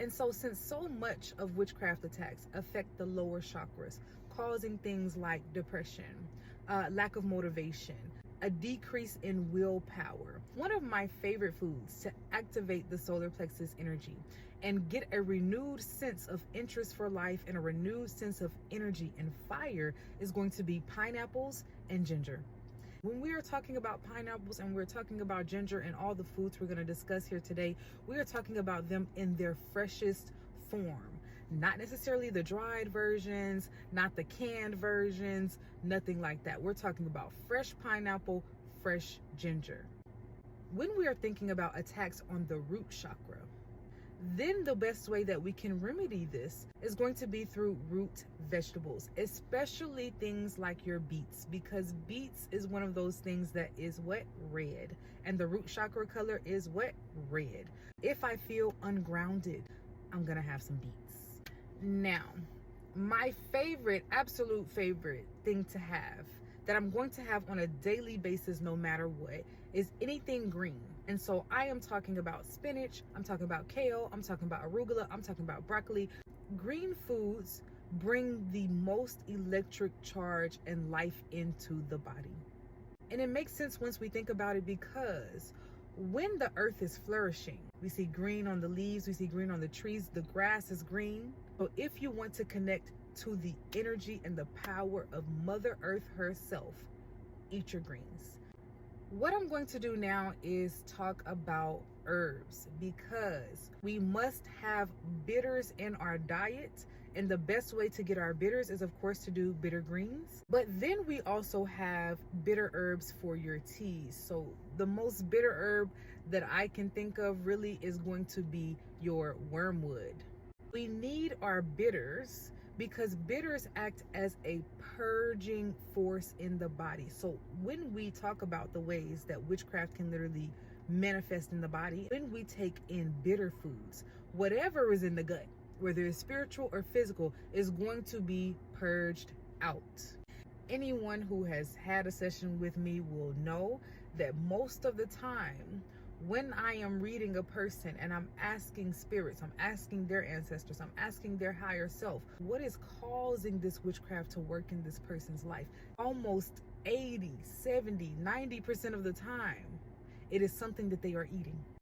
And so since so much of witchcraft attacks affect the lower chakras, causing things like depression, lack of motivation, a decrease in willpower, one of my favorite foods to activate the solar plexus energy and get a renewed sense of interest for life and a renewed sense of energy and fire is going to be pineapples and ginger. When we are talking about pineapples and we're talking about ginger and all the foods we're going to discuss here today, we are talking about them in their freshest form. Not necessarily the dried versions, not the canned versions, nothing like that. We're talking about fresh pineapple, fresh ginger. When we are thinking about attacks on the root chakra, then the best way that we can remedy this is going to be through root vegetables, especially things like your beets, because beets is one of those things that is what? Red. And the root chakra color is what? Red. If I feel ungrounded, I'm gonna have some beets. Now, my favorite, absolute favorite thing to have that I'm going to have on a daily basis no matter what is anything green. And so I am talking about spinach, I'm talking about kale, I'm talking about arugula, I'm talking about broccoli. Green foods bring the most electric charge and life into the body. And it makes sense once we think about it, because when the earth is flourishing, we see green on the leaves, we see green on the trees, the grass is green. So if you want to connect to the energy and the power of Mother Earth herself, eat your greens. What I'm going to do now is talk about herbs, because we must have bitters in our diet, and the best way to get our bitters is of course to do bitter greens. But then we also have bitter herbs for your teas. So the most bitter herb that I can think of really is going to be your wormwood. We need our bitters because bitters act as a purging force in the body. So when we talk about the ways that witchcraft can literally manifest in the body, when we take in bitter foods, whatever is in the gut, whether it's spiritual or physical, is going to be purged out. Anyone who has had a session with me will know that most of the time, when I am reading a person and I'm asking spirits, I'm asking their ancestors, I'm asking their higher self, what is causing this witchcraft to work in this person's life? Almost 80, 70, 90% of the time, it is something that they are eating.